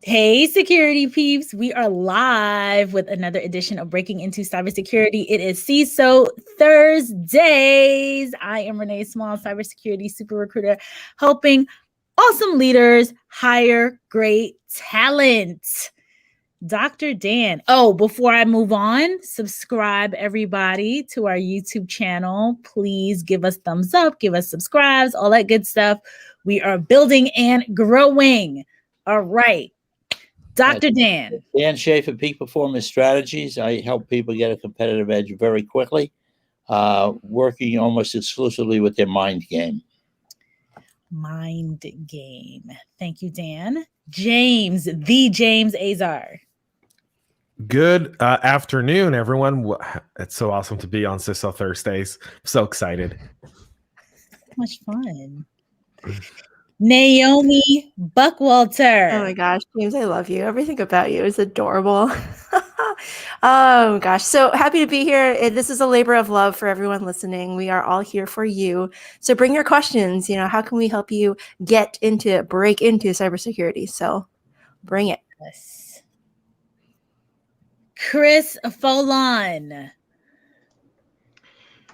Hey, security peeps. We are live with another edition of Breaking Into Cybersecurity. It is CISO Thursdays. I am Renee Small, cybersecurity super recruiter, helping awesome leaders hire great talent. Dr. Dan. Oh, before I move on, subscribe everybody to our YouTube channel. Please give us thumbs up, give us subscribes, all that good stuff. We are building and growing. All right. Dr. Dan. Dan Schaefer, Peak Performance Strategies. I help people get a competitive edge very quickly, working almost exclusively with their mind game. Mind game. Thank you, Dan. James Azar. Good afternoon, everyone. It's so awesome to be on CISO Thursdays. I'm so excited. So much fun. Naomi Buckwalter. Oh my gosh, James, I love you. Everything about you is adorable. Oh gosh, so happy to be here. This is a labor of love for everyone listening. We are all here for you. So bring your questions. How can we help you break into cybersecurity? So bring it. Yes. Chris Foulon.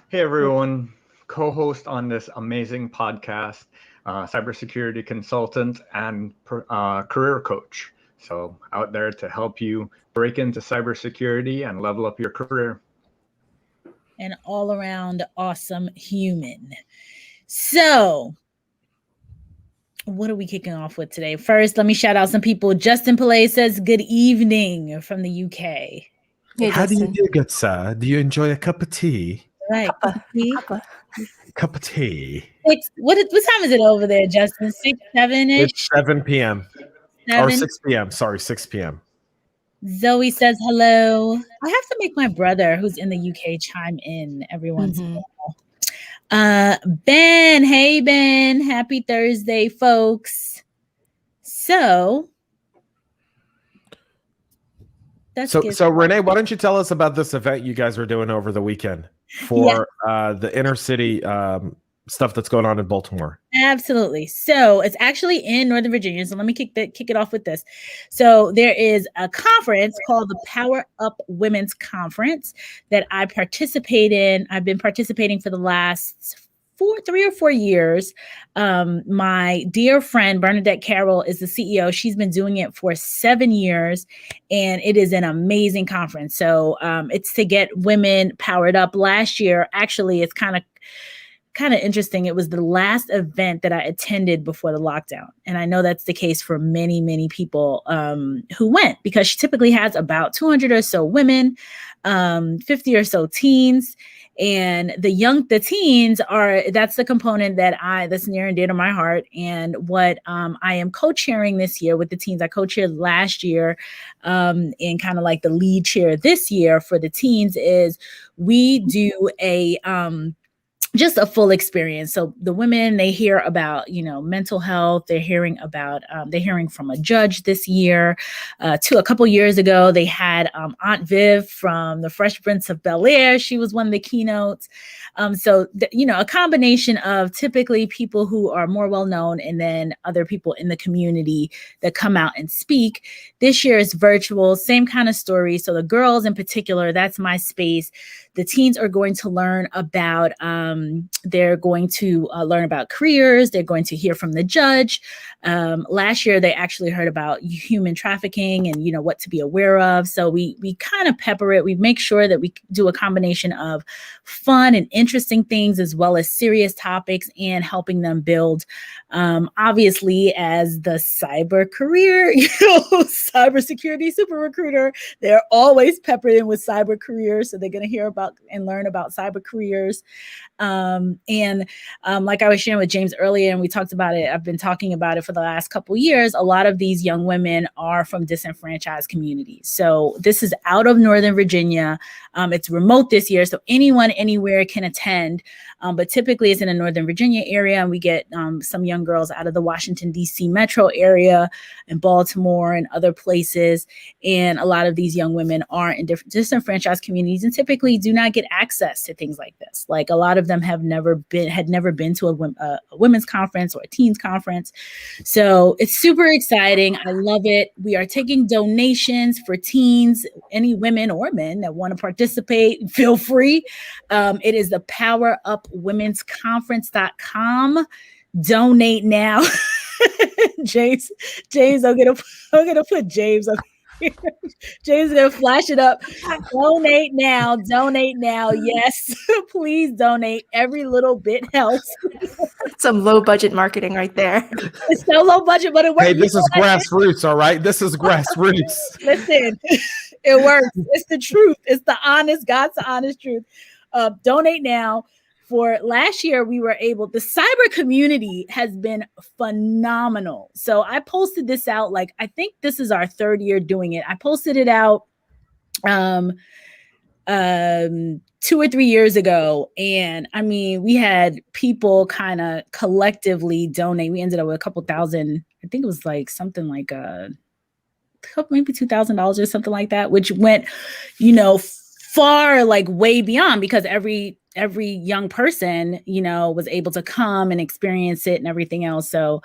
Hey everyone, co-host on this amazing podcast. Cybersecurity consultant and career coach. So out there to help you break into cybersecurity and level up your career. An all around awesome human. So what are we kicking off with today? First, let me shout out some people. Justin Pillay says, good evening from the UK. Hey, How Justin. do you do, good sir? Do you enjoy a cup of tea? Right. Cup of tea. What time is it over there, Justin? 6, 7-ish? It's 7 p.m. 7? Or 6 p.m. Sorry, 6 p.m. Zoe says hello. I have to make my brother, who's in the UK, chime in every once in a while. Ben, hey Ben, happy Thursday, folks. So Renee, why don't you tell us about this event you guys were doing over the weekend for the inner city stuff that's going on in Baltimore? Absolutely. So it's actually in Northern Virginia. So let me kick it off with this. So there is a conference called the Power Up Women's Conference that I participate in. I've been participating for the last 3 or 4 years. My dear friend Bernadette Carroll is the CEO. She's been doing it for 7 years, and it is an amazing conference. So it's to get women powered up. Last year, actually, it's kind of interesting. It was the last event that I attended before the lockdown. And I know that's the case for many, many people who went, because she typically has about 200 or so women, 50 or so teens. And the teens that's the component that's near and dear to my heart. And what I am co-chairing this year with the teens, I co-chaired last year and kind of like the lead chair this year for the teens, is we do just a full experience. So the women, they hear about, mental health. They're hearing from a judge this year. A couple years ago, they had Aunt Viv from the Fresh Prince of Bel-Air. She was one of the keynotes. A combination of typically people who are more well-known and then other people in the community that come out and speak. This year is virtual, same kind of story. So the girls in particular, that's my space. The teens are going to learn about, learn about careers. They're going to hear from the judge. Last year, they actually heard about human trafficking and, what to be aware of. So we kind of pepper it. We make sure that we do a combination of fun and interesting things as well as serious topics and helping them build, obviously, as the cyber career, cybersecurity super recruiter, they're always peppered in with cyber careers. So they're going to hear about and learn about cyber careers. Like I was sharing with James earlier, and we talked about it, I've been talking about it for the last couple of years. A lot of these young women are from disenfranchised communities. So this is out of Northern Virginia. It's remote this year, so anyone, anywhere can attend. But typically it's in the Northern Virginia area, and we get some young girls out of the Washington, D.C. metro area and Baltimore and other places. And a lot of these young women are in different disenfranchised communities and typically do not get access to things like this. Like a lot of them had never been to a women's conference or a teens conference. So it's super exciting. I love it. We are taking donations for teens, any women or men that want to participate, feel free. It is the powerupwomensconference.com. Donate now. James, I'm gonna put James up here. James is gonna flash it up. Donate now. Yes, please donate. Every little bit helps. Some low budget marketing right there. It's so low budget, but it works. Hey, this is grassroots, all right? This is grassroots. Listen, it works. It's the truth. It's the God's honest truth. Donate now. For last year, the cyber community has been phenomenal. So I posted this out, I think this is our third year doing it. I posted it out 2 or 3 years ago. And I mean, we had people kind of collectively donate. We ended up with a couple thousand, I think it was something like maybe $2,000 or something like that, which went, far way beyond, because every young person, was able to come and experience it and everything else. So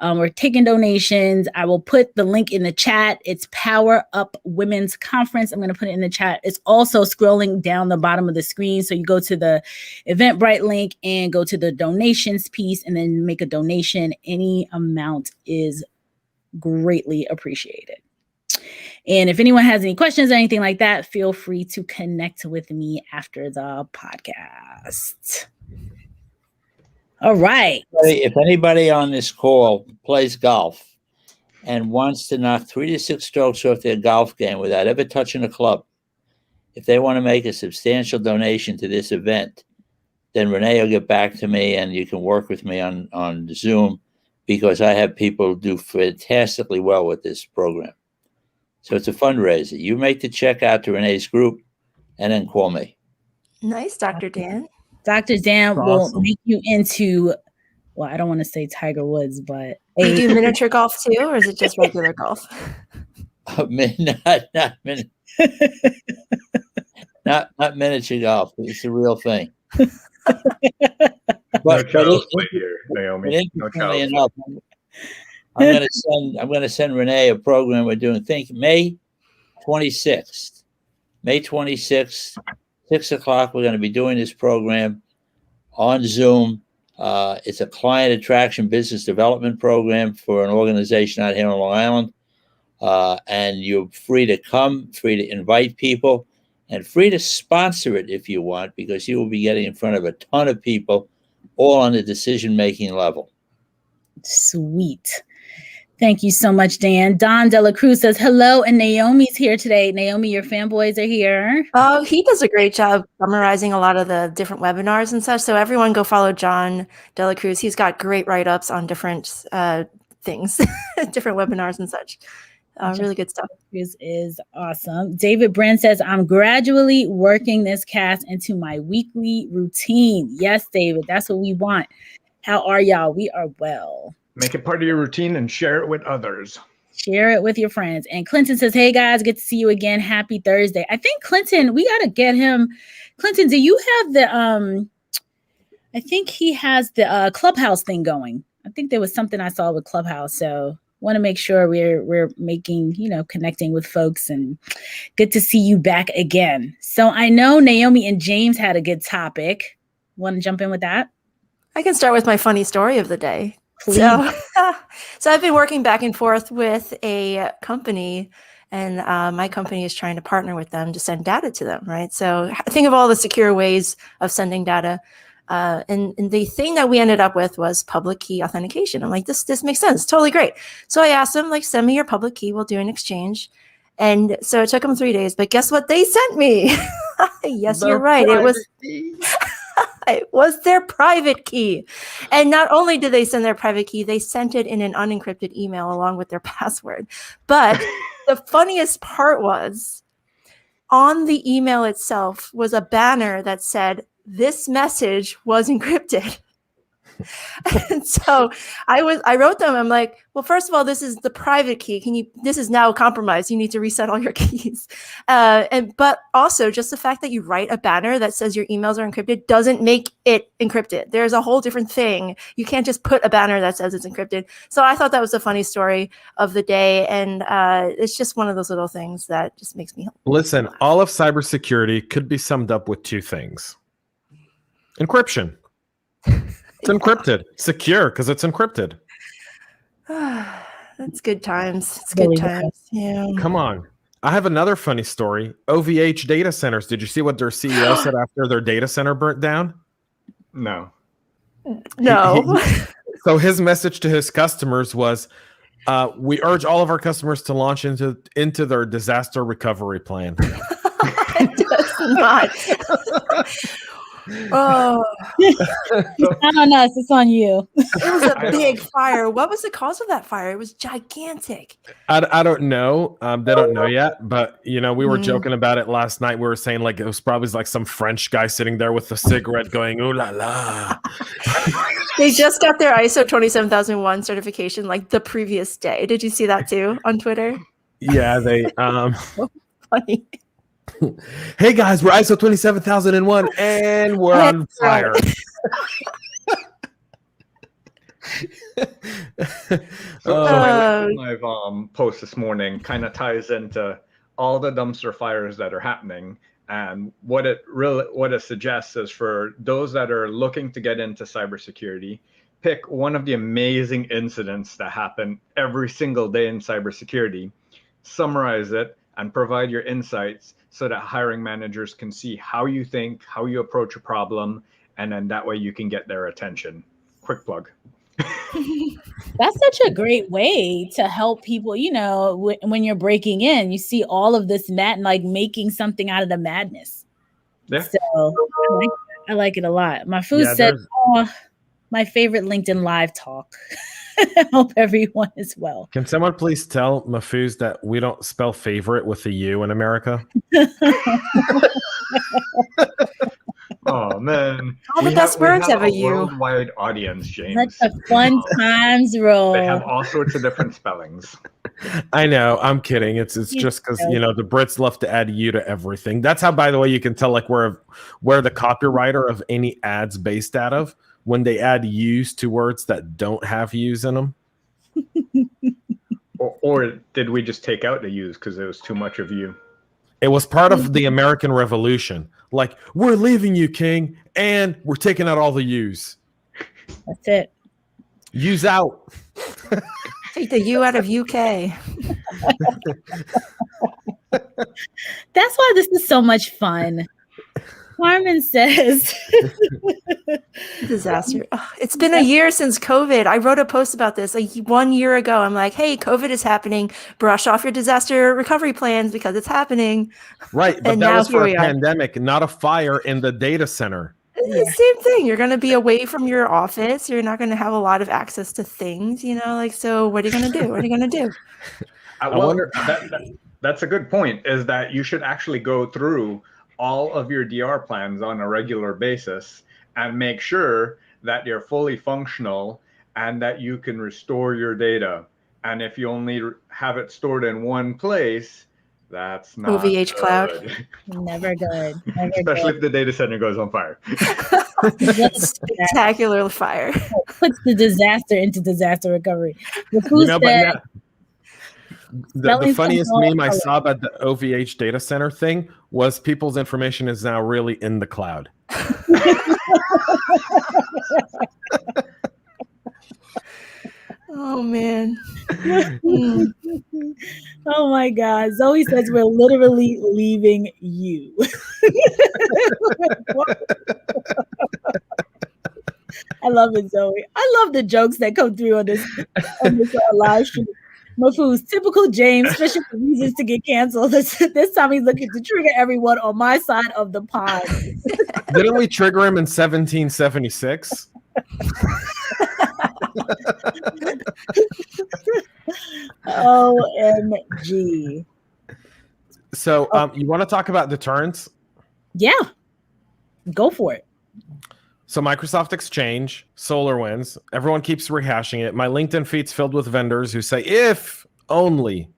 we're taking donations. I will put the link in the chat. It's Power Up Women's Conference. I'm going to put it in the chat. It's also scrolling down the bottom of the screen. So you go to the Eventbrite link and go to the donations piece and then make a donation. Any amount is greatly appreciated. And if anyone has any questions or anything like that, feel free to connect with me after the podcast. All right. If anybody on this call plays golf and wants to knock 3 to 6 strokes off their golf game without ever touching a club, if they want to make a substantial donation to this event, then Renee will get back to me and you can work with me on Zoom, because I have people do fantastically well with this program. So it's a fundraiser. You make the check out to Renee's group and then call me. Nice, Dr. Dan. Dr. Dan will make you into, well, I don't want to say Tiger Woods, but you do miniature golf too, or is it just regular golf? Not miniature golf. It's the real thing. No child's play here, Naomi. No child's play. I'm gonna send Renee a program we're doing. Think May 26th. May 26th, 6:00. We're going to be doing this program on Zoom. It's a client attraction business development program for an organization out here on Long Island. And you're free to come, free to invite people, and free to sponsor it if you want, because you will be getting in front of a ton of people, all on the decision-making level. Sweet. Thank you so much, Dan. Don Dela Cruz says, hello, and Naomi's here today. Naomi, your fanboys are here. Oh, he does a great job summarizing a lot of the different webinars and such. So everyone go follow John Dela Cruz. He's got great write-ups on different things, different webinars and such. Really good stuff. This is awesome. David Brent says, I'm gradually working this cast into my weekly routine. Yes, David, that's what we want. How are y'all? We are well. Make it part of your routine and share it with others. Share it with your friends. And Clinton says, hey guys, good to see you again. Happy Thursday. I think Clinton, we got to get him. Clinton, do you have the, I think he has the Clubhouse thing going. I think there was something I saw with Clubhouse. So want to make sure we're making, connecting with folks, and good to see you back again. So I know Naomi and James had a good topic. Want to jump in with that? I can start with my funny story of the day. Please. So I've been working back and forth with a company, and my company is trying to partner with them to send data to them, right? So think of all the secure ways of sending data. And the thing that we ended up with was public key authentication. I'm like, this makes sense. Totally great. So I asked them, send me your public key. We'll do an exchange. And so it took them 3 days, but guess what they sent me? Yes, you're right. It was their private key. And not only did they send their private key, they sent it in an unencrypted email along with their password. But the funniest part was, on the email itself was a banner that said, this message was encrypted. And so I wrote them. I'm like, well, first of all, this is the private key. This is now compromised. You need to reset all your keys. But also just the fact that you write a banner that says your emails are encrypted doesn't make it encrypted. There's a whole different thing. You can't just put a banner that says it's encrypted. So I thought that was a funny story of the day. And it's just one of those little things that just makes me listen. All of cybersecurity could be summed up with two things. Encryption. It's encrypted. Secure because it's encrypted. That's good times. It's good times. Yeah. Come on. I have another funny story. OVH data centers. Did you see what their CEO said after their data center burnt down? No. So his message to his customers was, we urge all of our customers to launch into their disaster recovery plan. It does not. Oh, it's not on us, it's on you. It was a big fire. What was the cause of that fire? It was gigantic. I don't know. They don't know yet, but we were joking about it last night. We were saying like it was probably like some French guy sitting there with a cigarette going, ooh la la. They just got their ISO 27001 certification like the previous day. Did you see that too on Twitter? Yeah, they So funny. Hey guys, we're ISO 27001 and we're on fire. My post this morning kind of ties into all the dumpster fires that are happening, and what it suggests is for those that are looking to get into cybersecurity, pick one of the amazing incidents that happen every single day in cybersecurity, summarize it, and provide your insights so that hiring managers can see how you think, how you approach a problem, and then that way you can get their attention. Quick plug. That's such a great way to help people, when you're breaking in, you see all of this making something out of the madness. Yeah. So I like it a lot. Mahfouz said, my favorite LinkedIn Live talk. I hope everyone is well. Can someone please tell Mahfouz that we don't spell favorite with a U in America? Oh man! All the best birds have a U. Worldwide audience, James. Let the fun times roll. They have all sorts of different spellings. I know. I'm kidding. It's just because the Brits love to add U to everything. That's how, by the way, you can tell like where the copywriter of any ads based out of. When they add U's to words that don't have U's in them. or did we just take out the U's because it was too much of you? It was part of the American Revolution. Like, we're leaving you, King, and we're taking out all the U's. That's it. U's out. Take the U out of UK. That's why this is so much fun. Carmen says disaster. Oh, it's been a year since COVID. I wrote a post about this 1 year ago. I'm like, hey, COVID is happening. Brush off your disaster recovery plans because it's happening. Right. But that was for a pandemic, not a fire in the data center. It's the same thing. You're going to be away from your office. You're not going to have a lot of access to things, so what are you going to do? What are you going to do? I wonder, that's a good point, is that you should actually go through all of your DR plans on a regular basis and make sure that they're fully functional and that you can restore your data. And if you only have it stored in one place, that's not OVH good. Cloud. Never good. Especially if the data center goes on fire. Spectacular fire. Puts the disaster into disaster recovery. The funniest meme I saw about the OVH data center thing was people's information is now really in the cloud. Oh, man. Oh, my God. Zoe says we're literally leaving you. I love it, Zoe. I love the jokes that come through on this live stream. Mahfouz, typical James, especially for reasons to get canceled. This time he's looking to trigger everyone on my side of the pond. Didn't we trigger him in 1776? OMG. So you want to talk about deterrence? Yeah. Go for it. So Microsoft Exchange, SolarWinds, everyone keeps rehashing it. My LinkedIn feed's filled with vendors who say, if only.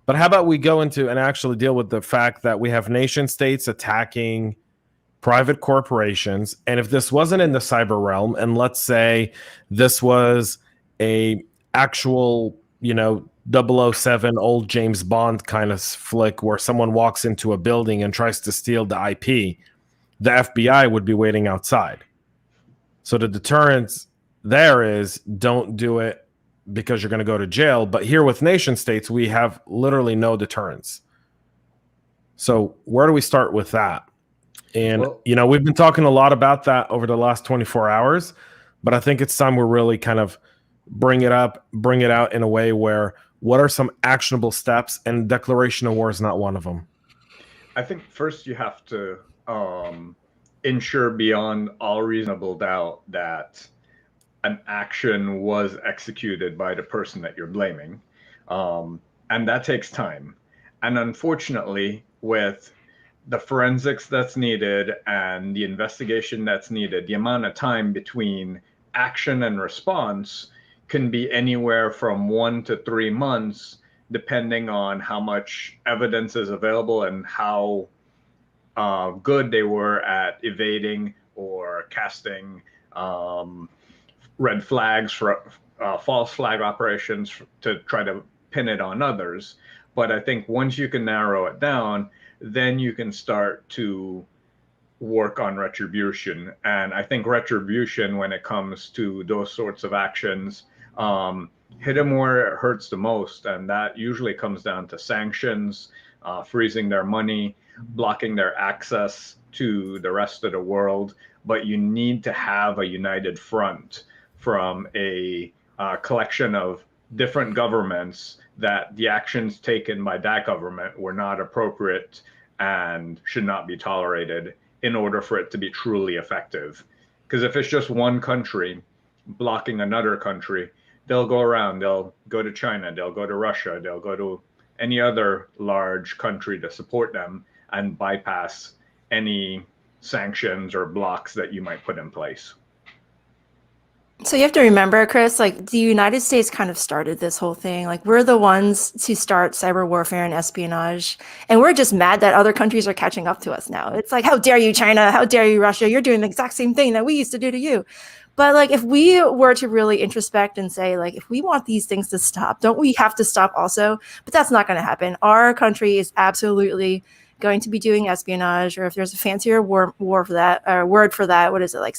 But how about we go into and actually deal with the fact that we have nation states attacking private corporations. And if this wasn't in the cyber realm, and let's say this was a actual, 007 old James Bond kind of flick where someone walks into a building and tries to steal the IP, the FBI would be waiting outside. So the deterrence there is don't do it because you're going to go to jail. But here with nation states, we have literally no deterrence. So where do we start with that? And, we've been talking a lot about that over the last 24 hours, but I think it's time we really kind of bring it out in a way where what are some actionable steps, and declaration of war is not one of them. I think first you have to ensure beyond all reasonable doubt that an action was executed by the person that you're blaming. And that takes time. And unfortunately, with the forensics that's needed and the investigation that's needed, the amount of time between action and response can be anywhere from 1 to 3 months, depending on how much evidence is available and how good they were at evading or casting red flags for false flag operations to try to pin it on others. But I think once you can narrow it down, then you can start to work on retribution. And I think retribution, when it comes to those sorts of actions, hit them where it hurts the most. And that usually comes down to sanctions, freezing their money, blocking their access to the rest of the world. But you need to have a united front from a collection of different governments that the actions taken by that government were not appropriate and should not be tolerated in order for it to be truly effective. Because if it's just one country blocking another country, they'll go around, they'll go to China, they'll go to Russia, they'll go to any other large country to support them and bypass any sanctions or blocks that you might put in place. So you have to remember, Chris, like the United States kind of started this whole thing. Like we're the ones to start cyber warfare and espionage. And we're just mad that other countries are catching up to us now. It's like, how dare you, China? How dare you, Russia? You're doing the exact same thing that we used to do to you. But like, if we were to really introspect and say, like, if we want these things to stop, don't we have to stop also? But that's not going to happen. Our country is absolutely going to be doing espionage, or if there's a fancier word for that, what is it, like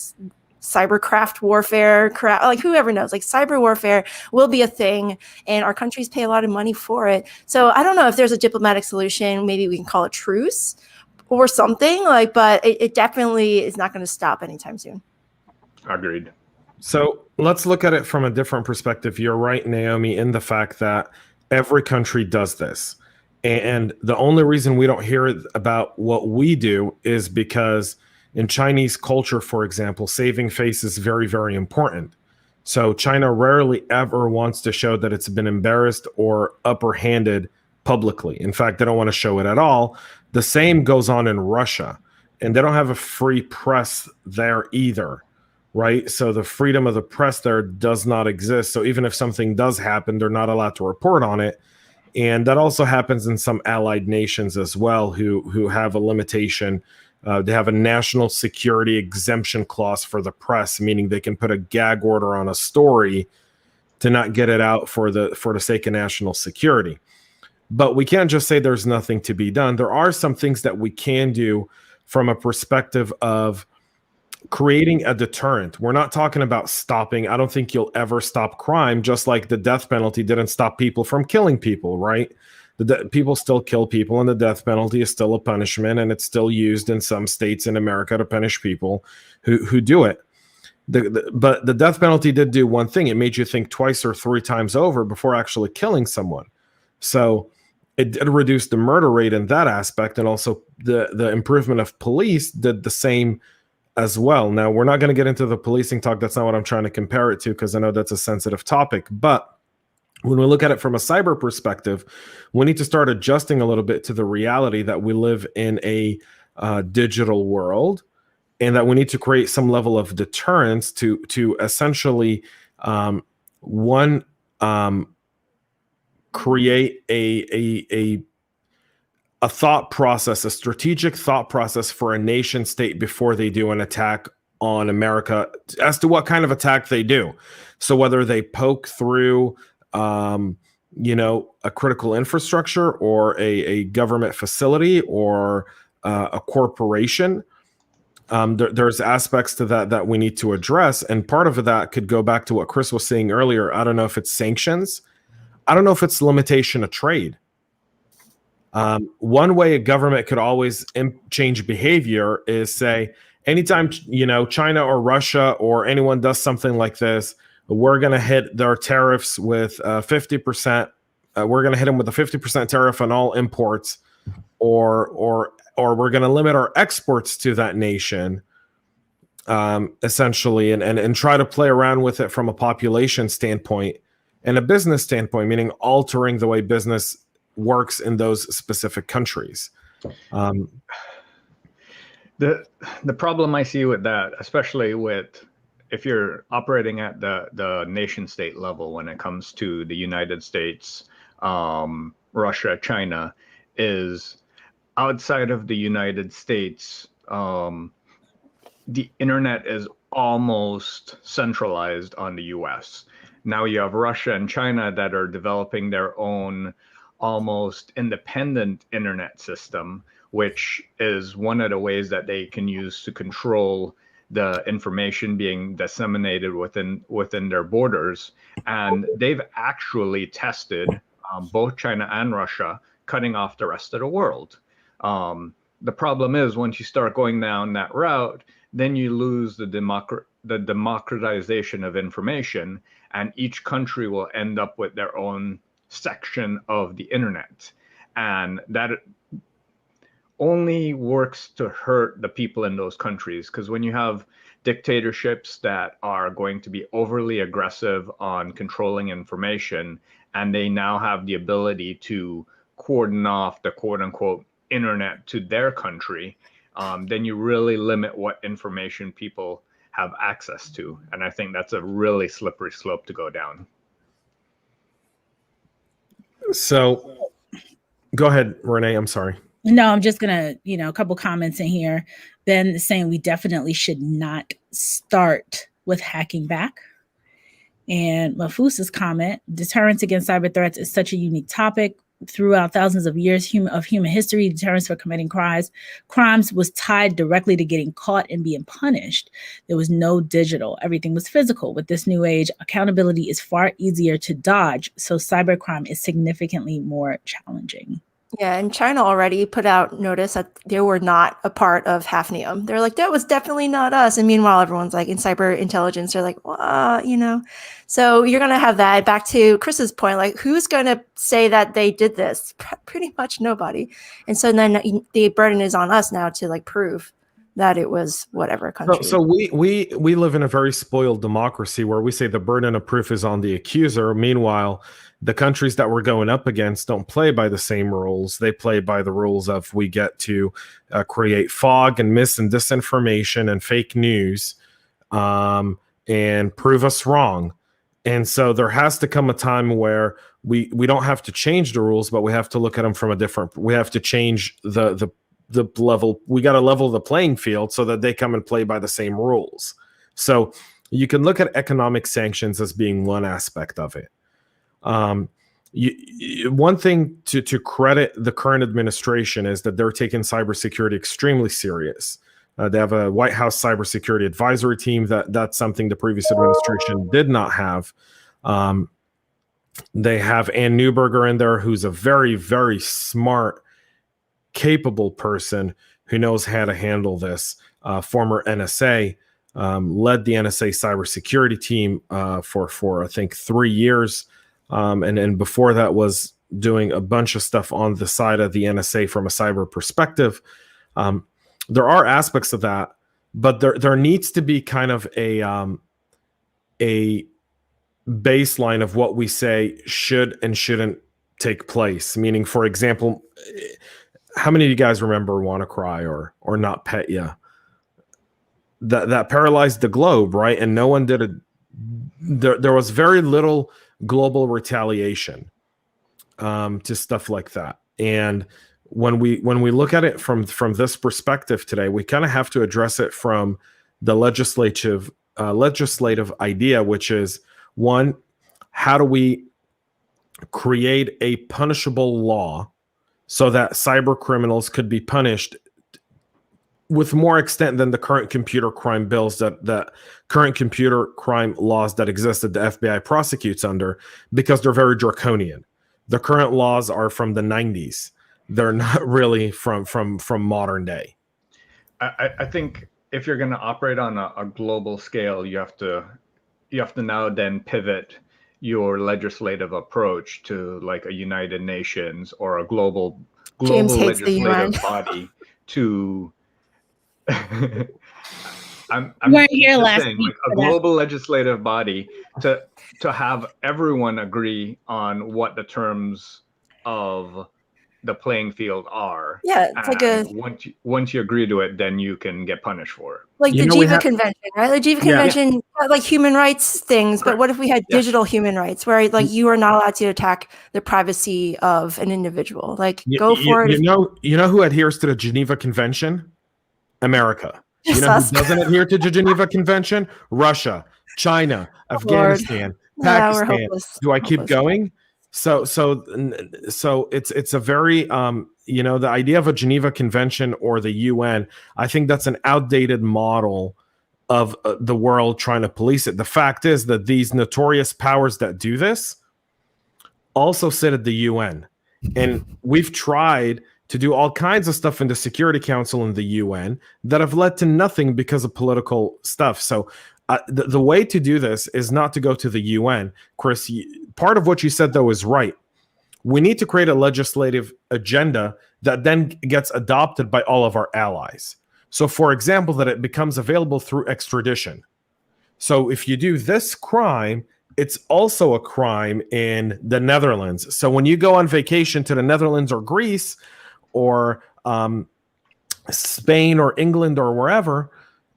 cybercraft warfare, like whoever knows, like cyber warfare will be a thing, and our countries pay a lot of money for it. So I don't know if there's a diplomatic solution. Maybe we can call it truce or something, like, but it definitely is not going to stop anytime soon. Agreed. So let's look at it from a different perspective. You're right, Naomi, in the fact that every country does this. And the only reason we don't hear about what we do is because in Chinese culture, for example, saving face is very, very important. So China rarely ever wants to show that it's been embarrassed or upper-handed publicly. In fact, they don't want to show it at all. The same goes on in Russia. And they don't have a free press there either, right? So the freedom of the press there does not exist. So even if something does happen, they're not allowed to report on it. And that also happens in some allied nations as well, who have a limitation. They have a national security exemption clause for the press, meaning they can put a gag order on a story to not get it out for the sake of national security. But we can't just say there's nothing to be done. There are some things that we can do from a perspective of creating a deterrent. We're not talking about stopping. I don't think you'll ever stop crime, just like the death penalty didn't stop people from killing people, right? People still kill people, and the death penalty is still a punishment, and it's still used in some states in America to punish people who do it. But the death penalty did do one thing. It made you think twice or three times over before actually killing someone. So it did reduce the murder rate in that aspect, and also the improvement of police did the same as well. Now, we're not going to get into the policing talk. That's not what I'm trying to compare it to, because I know that's a sensitive topic. But when we look at it from a cyber perspective, we need to start adjusting a little bit to the reality that we live in a digital world. and that we need to create some level of deterrence to essentially create a thought process, a strategic thought process for a nation state before they do an attack on America as to what kind of attack they do. So whether they poke through, a critical infrastructure or a government facility or a corporation, there's aspects to that we need to address. And part of that could go back to what Chris was saying earlier. I don't know if it's sanctions. I don't know if it's limitation of trade. One way a government could always change behavior is say, anytime, China or Russia or anyone does something like this, we're going to hit their tariffs with 50%. We're going to hit them with a 50% tariff on all imports, or we're going to limit our exports to that nation, essentially, and try to play around with it from a population standpoint and a business standpoint, meaning altering the way business works in those specific countries. The problem I see with that, especially with if you're operating at the nation state level when it comes to the United States, Russia, China, is outside of the United States, the internet is almost centralized on the US. Now you have Russia and China that are developing their own almost independent internet system, which is one of the ways that they can use to control the information being disseminated within their borders. And they've actually tested both China and Russia cutting off the rest of the world. The problem is once you start going down that route, then you lose the democratization of information, and each country will end up with their own section of the internet. And that only works to hurt the people in those countries, because when you have dictatorships that are going to be overly aggressive on controlling information, and they now have the ability to cordon off the quote unquote internet to their country, then you really limit what information people have access to. And I think that's a really slippery slope to go down. So go ahead, Renee. I'm sorry. No, I'm just going to, a couple comments in here. Ben saying we definitely should not start with hacking back. And Mafusa's comment, deterrence against cyber threats is such a unique topic. Throughout thousands of years of human history, deterrence for committing crimes was tied directly to getting caught and being punished. There was no digital. Everything was physical. With this new age, accountability is far easier to dodge, so cybercrime is significantly more challenging. Yeah, and China already put out notice that they were not a part of Hafnium. They're like, that was definitely not us. And meanwhile, everyone's like, in cyber intelligence, they're like, well, So you're going to have that. Back to Chris's point, like, who's going to say that they did this? Pretty much nobody. And so then the burden is on us now to prove that it was whatever country. So we live in a very spoiled democracy where we say the burden of proof is on the accuser. Meanwhile, the countries that we're going up against don't play by the same rules. They play by the rules of we get to create fog and mis and disinformation and fake news and prove us wrong. And so there has to come a time where we don't have to change the rules, but we have to look at them from a different. We have to change the level. We got to level the playing field so that they come and play by the same rules. So you can look at economic sanctions as being one aspect of it. One thing to credit the current administration is that they're taking cybersecurity extremely serious. They have a White House cybersecurity advisory team. That's something the previous administration did not have. They have Ann Neuberger in there, who's a very, very smart, capable person who knows how to handle this. Former NSA, led the NSA cybersecurity team for I think 3 years. And before that was doing a bunch of stuff on the side of the NSA from a cyber perspective. There are aspects of that, but there needs to be kind of a baseline of what we say should and shouldn't take place. Meaning, for example, how many of you guys remember WannaCry or Not Pet Ya? that paralyzed the globe, right? And no one did it. There was very little global retaliation to stuff like that. And when we look at it from this perspective today, we kind of have to address it from the legislative idea, which is, one, how do we create a punishable law so that cyber criminals could be punished with more extent than the current computer crime bills that current computer crime laws that exist that the FBI prosecutes under, because they're very draconian. The current laws are from the 90s. They're not really from modern day. I think if you're going to operate on a global scale, you have to now then pivot your legislative approach to like a United Nations or a global legislative body to I'm weren't here last saying, week like a global legislative body to have everyone agree on what the terms of the playing field are. Yeah, it's like a once you agree to it, then you can get punished for it. Like the Geneva Convention, right? Like Geneva Convention, like human rights things. Correct. But what if we had digital human rights, where like you are not allowed to attack the privacy of an individual? Like go for it. You know who adheres to the Geneva Convention? America. You know who doesn't adhere to the Geneva Convention? Russia, China, Afghanistan, Pakistan. Do I keep going? So it's a very the idea of a Geneva Convention or the UN, I think that's an outdated model of the world trying to police it. The fact is that these notorious powers that do this also sit at the UN, and we've tried to do all kinds of stuff in the Security Council and the UN that have led to nothing because of political stuff. So the way to do this is not to go to the UN. Chris, part of what you said, though, is right. We need to create a legislative agenda that then gets adopted by all of our allies. So, for example, that it becomes available through extradition. So if you do this crime, it's also a crime in the Netherlands. So when you go on vacation to the Netherlands or Greece or Spain or England or wherever,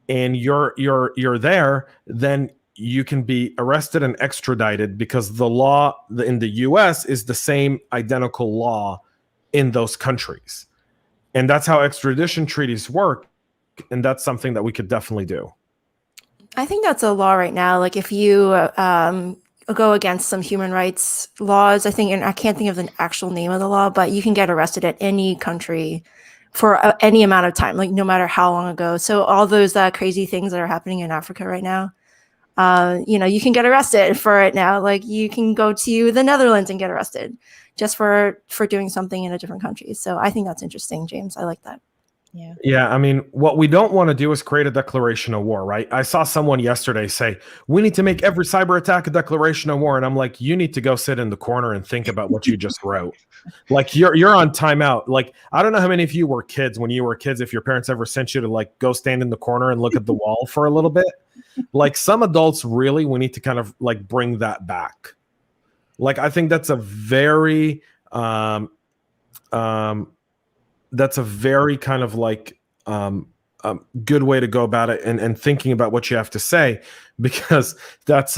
and you're there, then you can be arrested and extradited because the law in the US is the same identical law in those countries. And that's how extradition treaties work. And that's something that we could definitely do. I think that's a law right now. Like if you go against some human rights laws, I think, and I can't think of the actual name of the law, but you can get arrested at any country for any amount of time, like no matter how long ago. So all those crazy things that are happening in Africa right now, you can get arrested for it now. Like you can go to the Netherlands and get arrested just for doing something in a different country. So I think that's interesting, James. I like that. Yeah. I mean, what we don't want to do is create a declaration of war, right? I saw someone yesterday say, we need to make every cyber attack a declaration of war. And I'm like, you need to go sit in the corner and think about what you just wrote. Like you're on timeout. Like, I don't know how many of you were kids when you were kids, if your parents ever sent you to like go stand in the corner and look at the wall for a little bit. Like some adults really, we need to kind of like bring that back. Like, I think that's a very, that's a very kind of like good way to go about it and thinking about what you have to say, because that's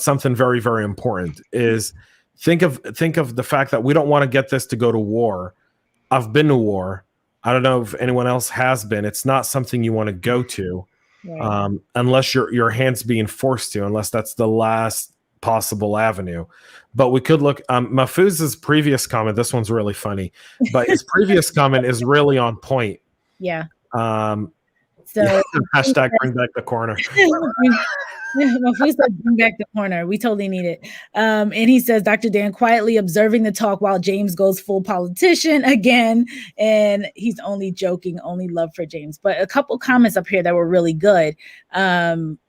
something very, very important. Is think of the fact that we don't want to get this to go to war. I've been to war. I don't know if anyone else has been. It's not something you want to go to, right. Unless your hand's being forced to, unless that's the last possible avenue. But we could look, Mahfouz's previous comment, this one's really funny, but his previous comment is really on point. Yeah. So hashtag bring back the corner. Mahfouz said bring back the corner. We totally need it. And he says, Dr. Dan quietly observing the talk while James goes full politician again. And he's only joking, only love for James. But a couple comments up here that were really good.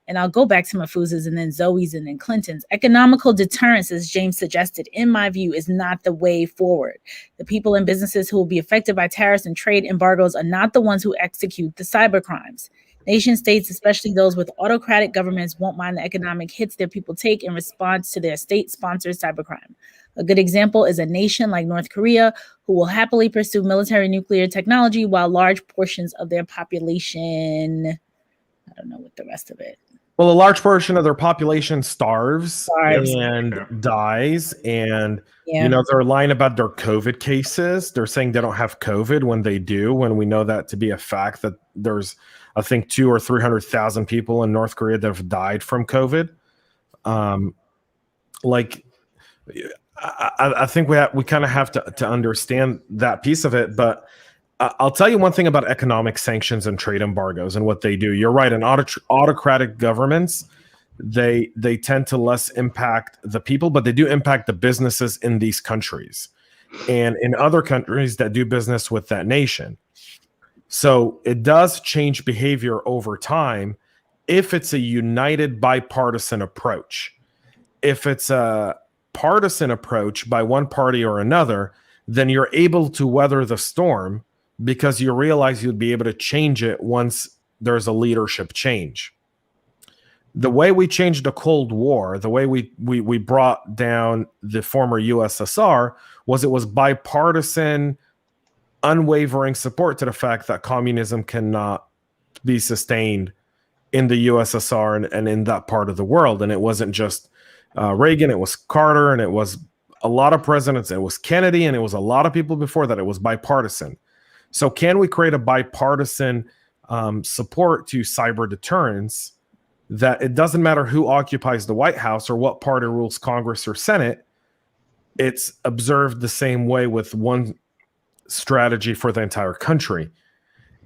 And I'll go back to Mahfouz's and then Zoe's and then Clinton's. Economical deterrence, as James suggested, in my view, is not the way forward. The people and businesses who will be affected by tariffs and trade embargoes are not the ones who execute the cyber crimes. Nation states, especially those with autocratic governments, won't mind the economic hits their people take in response to their state-sponsored cybercrime. A good example is a nation like North Korea, who will happily pursue military nuclear technology while large portions of their population I don't know what the rest of it. Well, a large portion of their population starves Starves. and dies. And, Yeah. you know, they're lying about their COVID cases. They're saying they don't have COVID when they do, when we know that to be a fact, that there's, I think, 200,000 or 300,000 people in North Korea that have died from COVID. I think we kind of have to understand that piece of it. But I'll tell you one thing about economic sanctions and trade embargoes and what they do. You're right. In autocratic governments, they tend to less impact the people, but they do impact the businesses in these countries and in other countries that do business with that nation. So it does change behavior over time if it's a united bipartisan approach. If it's a partisan approach by one party or another, then you're able to weather the storm because you realize you'd be able to change it once there's a leadership change. The way we changed the Cold War, the way we brought down the former USSR, was it was bipartisan, unwavering support to the fact that communism cannot be sustained in the USSR and in that part of the world. And it wasn't just Reagan, it was Carter, and it was a lot of presidents. It was Kennedy, and it was a lot of people before that. It was bipartisan. So can we create a bipartisan support to cyber deterrence that it doesn't matter who occupies the White House or what party rules Congress or Senate, it's observed the same way with one strategy for the entire country,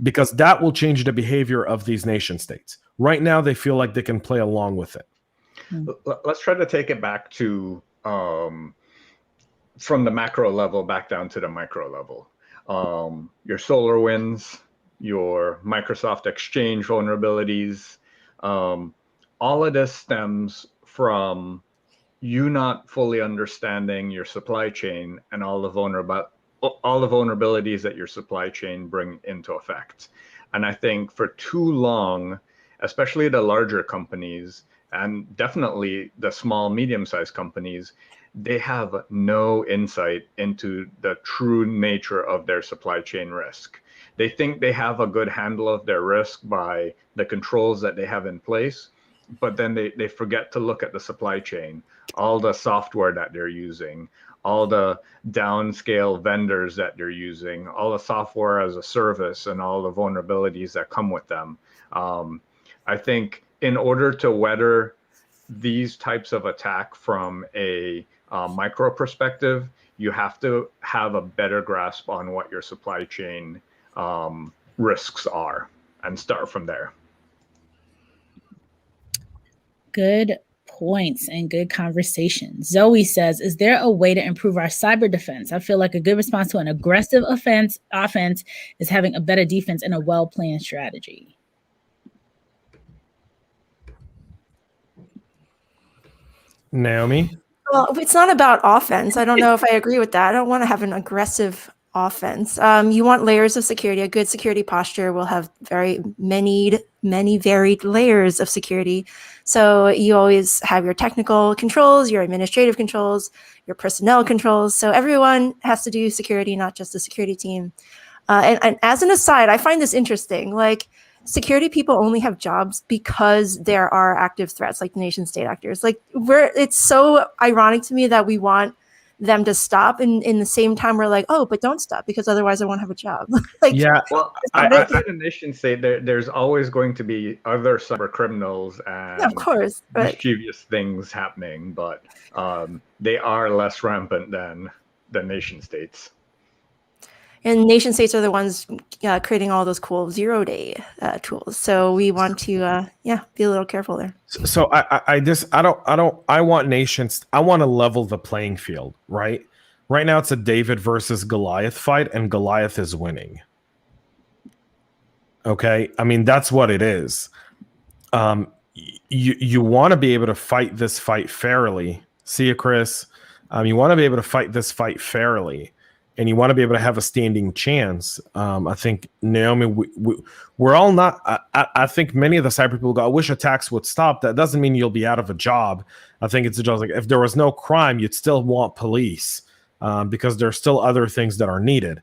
because that will change the behavior of these nation states. Right now, they feel like they can play along with it. Let's try to take it back to from the macro level back down to the micro level. Your SolarWinds, your Microsoft Exchange vulnerabilities, all of this stems from you not fully understanding your supply chain and all the vulnerabilities that your supply chain bring into effect. And I think for too long, especially the larger companies and definitely the small, medium-sized companies, they have no insight into the true nature of their supply chain risk. They think they have a good handle of their risk by the controls that they have in place, but then they forget to look at the supply chain, all the software that they're using, all the downscale vendors that they're using, all the software as a service, and all the vulnerabilities that come with them. I think in order to weather these types of attack from a micro perspective, you have to have a better grasp on what your supply chain risks are and start from there. Good points and good conversation. Zoe says, is there a way to improve our cyber defense? I feel like a good response to an aggressive offense is having a better defense and a well-planned strategy. Naomi? Well, it's not about offense. I don't know if I agree with that. I don't want to have an aggressive offense. You want layers of security. A good security posture will have many varied layers of security. So you always have your technical controls, your administrative controls, your personnel controls. So everyone has to do security, not just the security team. And as an aside, I find this interesting. Like, security people only have jobs because there are active threats, like nation state actors. Like, it's so ironic to me that we want them to stop, and in the same time we're like, oh, but don't stop because otherwise I won't have a job. Like, yeah, well, I in a nation state, there's always going to be other cyber criminals and of course, mischievous things happening, but they are less rampant than the nation states. And nation states are the ones creating all those cool zero-day tools. So we want to, be a little careful there. So I want nations. I want to level the playing field, right? Right now it's a David versus Goliath fight, and Goliath is winning. Okay, I mean that's what it is. You want to be able to fight this fight fairly. See you, Chris. You want to be able to fight this fight fairly. And you want to be able to have a standing chance. I think, Naomi, we're all not. I think many of the cyber people go, I wish attacks would stop. That doesn't mean you'll be out of a job. I think it's just like if there was no crime, you'd still want police because there's still other things that are needed.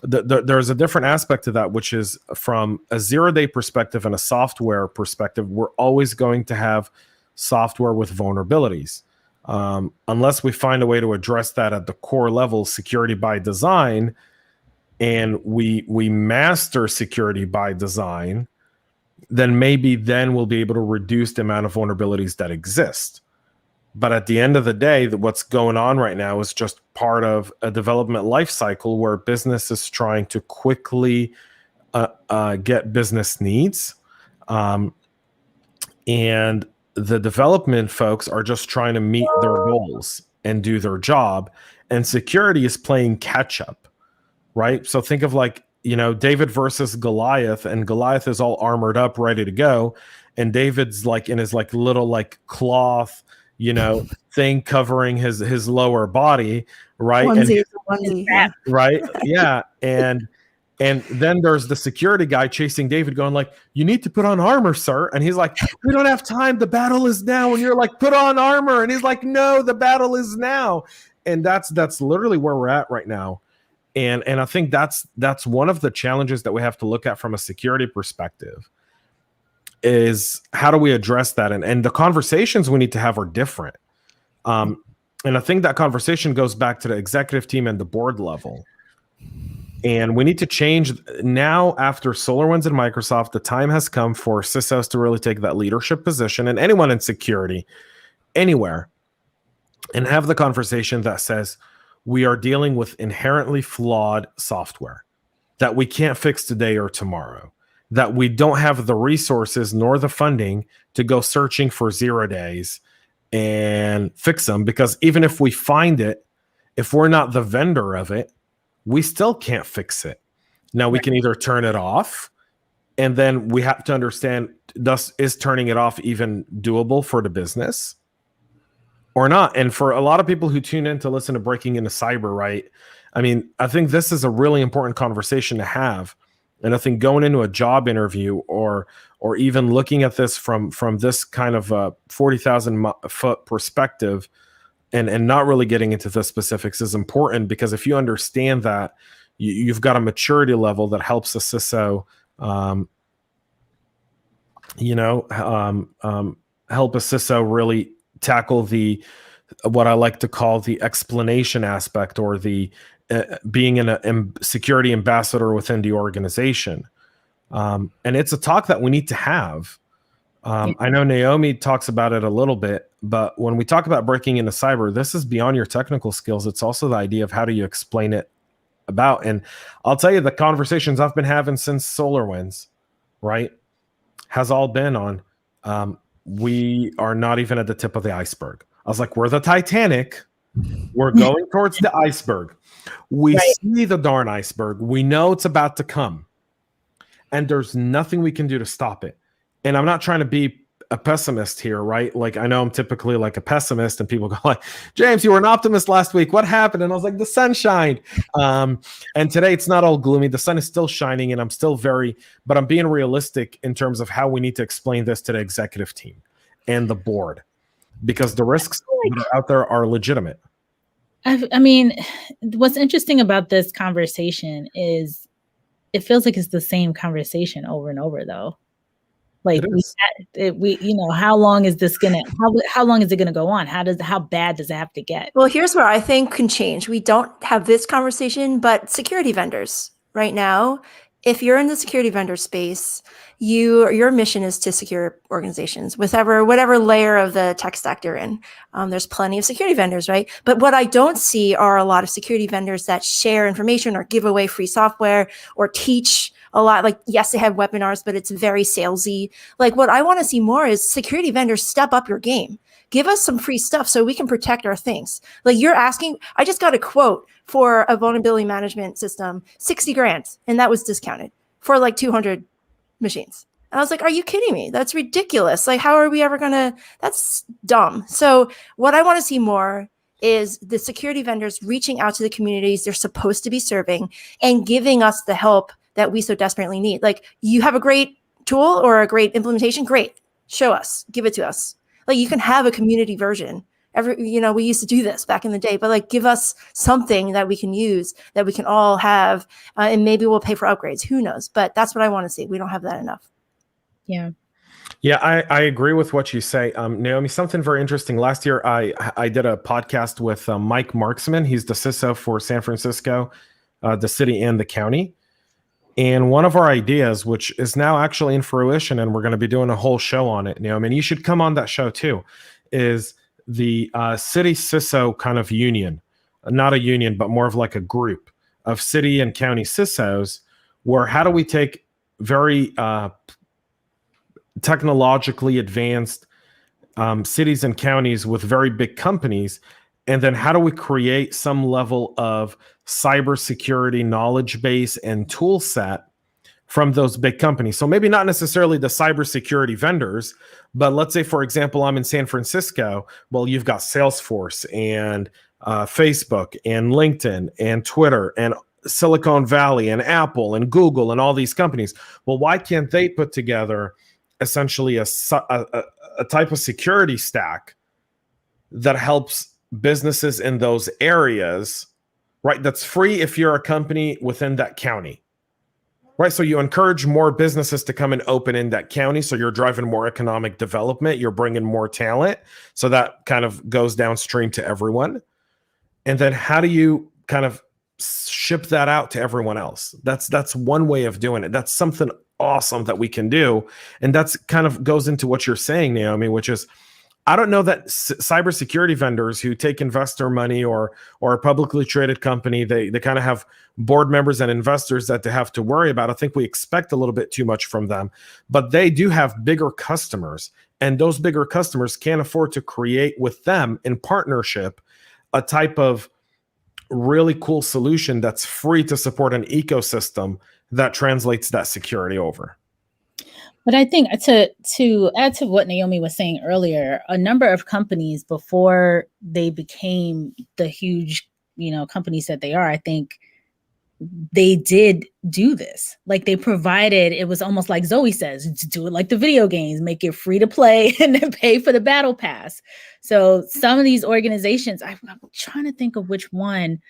there's a different aspect to that, which is from a 0-day perspective and a software perspective, we're always going to have software with vulnerabilities. Unless we find a way to address that at the core level, security by design, and we master security by design, then maybe then we'll be able to reduce the amount of vulnerabilities that exist. But at the end of the day, what's going on right now is just part of a development life cycle where business is trying to quickly get business needs. And the development folks are just trying to meet their goals and do their job. And security is playing catch up, right? So think of like, David versus Goliath, and Goliath is all armored up, ready to go. And David's like in his like little like cloth, thing covering his lower body, right? Onesie, yeah. Right, yeah. And then there's the security guy chasing David, going like, "You need to put on armor, sir." And he's like, "We don't have time. The battle is now." And you're like, "Put on armor." And he's like, "No, the battle is now." And that's literally where we're at right now. And I think that's one of the challenges that we have to look at from a security perspective. Is how do we address that? And the conversations we need to have are different. And I think that conversation goes back to the executive team and the board level. And we need to change now. After SolarWinds and Microsoft, the time has come for CISOs to really take that leadership position, and anyone in security, anywhere, and have the conversation that says, we are dealing with inherently flawed software that we can't fix today or tomorrow, that we don't have the resources nor the funding to go searching for 0 days and fix them. Because even if we find it, if we're not the vendor of it, we still can't fix it. Now we can either turn it off, and then we have to understand, thus, is turning it off even doable for the business or not? And for a lot of people who tune in to listen to Breaking Into Cyber, right? I mean, I think this is a really important conversation to have. And I think going into a job interview or even looking at this from this kind of a 40,000 foot perspective and not really getting into the specifics is important, because if you understand that, you've got a maturity level that helps a CISO, help a CISO really tackle what I like to call the explanation aspect, or the being a security ambassador within the organization. And it's a talk that we need to have. I know Naomi talks about it a little bit, but when we talk about breaking into cyber, this is beyond your technical skills. It's also the idea of how do you explain it about. And I'll tell you, the conversations I've been having since SolarWinds, right, has all been on, we are not even at the tip of the iceberg. I was like, we're the Titanic. We're going towards the iceberg. We see the darn iceberg. We know it's about to come. And there's nothing we can do to stop it. And I'm not trying to be a pessimist here, right? Like, I know I'm typically like a pessimist, and people go like, James, you were an optimist last week. What happened? And I was like, the sun shined. And today it's not all gloomy. The sun is still shining, and I'm still but I'm being realistic in terms of how we need to explain this to the executive team and the board, because the risks that are out there are legitimate. I mean, what's interesting about this conversation is it feels like it's the same conversation over and over, though. Like we how long is this gonna? How long is it gonna go on? How bad does it have to get? Well, here's where I think can change. We don't have this conversation, but security vendors right now, if you're in the security vendor space, your mission is to secure organizations, whatever layer of the tech stack you're in. There's plenty of security vendors, right? But what I don't see are a lot of security vendors that share information or give away free software or teach a lot. Like, yes, they have webinars, but it's very salesy. Like, what I want to see more is security vendors step up your game. Give us some free stuff so we can protect our things. Like, you're asking, I just got a quote for a vulnerability management system, 60 grand, and that was discounted for like 200 machines. And I was like, are you kidding me? That's ridiculous. Like, how are we ever gonna, that's dumb. So what I want to see more is the security vendors reaching out to the communities they're supposed to be serving and giving us the help that we so desperately need. Like, you have a great tool or a great implementation, great. Show us, give it to us. Like, you can have a community version We used to do this back in the day, but like give us something that we can use, that we can all have, and maybe we'll pay for upgrades. Who knows? But that's what I want to see. We don't have that enough. Yeah. Yeah, I agree with what you say. Naomi, something very interesting. Last year, I did a podcast with Mike Marksman. He's the CISO for San Francisco, the city and the county. And one of our ideas, which is now actually in fruition, and we're going to be doing a whole show on it, Naomi, and you should come on that show too, is the city CISO kind of union. Not a union, but more of like a group of city and county CISOs, where how do we take very technologically advanced cities and counties with very big companies, and then how do we create some level of cybersecurity knowledge base and tool set from those big companies? So maybe not necessarily the cybersecurity vendors, but let's say, for example, I'm in San Francisco. Well, you've got Salesforce and Facebook and LinkedIn and Twitter and Silicon Valley and Apple and Google and all these companies. Well, why can't they put together essentially a type of security stack that helps businesses in those areas, right? That's free if you're a company within that county, right? So you encourage more businesses to come and open in that county. So you're driving more economic development. You're bringing more talent. So that kind of goes downstream to everyone. And then how do you kind of ship that out to everyone else? That's one way of doing it. That's something awesome that we can do. And that's kind of goes into what you're saying, Naomi, which is, I don't know that cybersecurity vendors who take investor money or a publicly traded company, they kind of have board members and investors that they have to worry about. I think we expect a little bit too much from them, but they do have bigger customers, and those bigger customers can't afford to create with them in partnership a type of really cool solution that's free to support an ecosystem that translates that security over. But I think to add to what Naomi was saying earlier, a number of companies before they became the huge, companies that they are, I think they did do this. Like they provided, it was almost like Zoe says, do it like the video games, make it free to play and then pay for the battle pass. So some of these organizations, I'm trying to think of which one,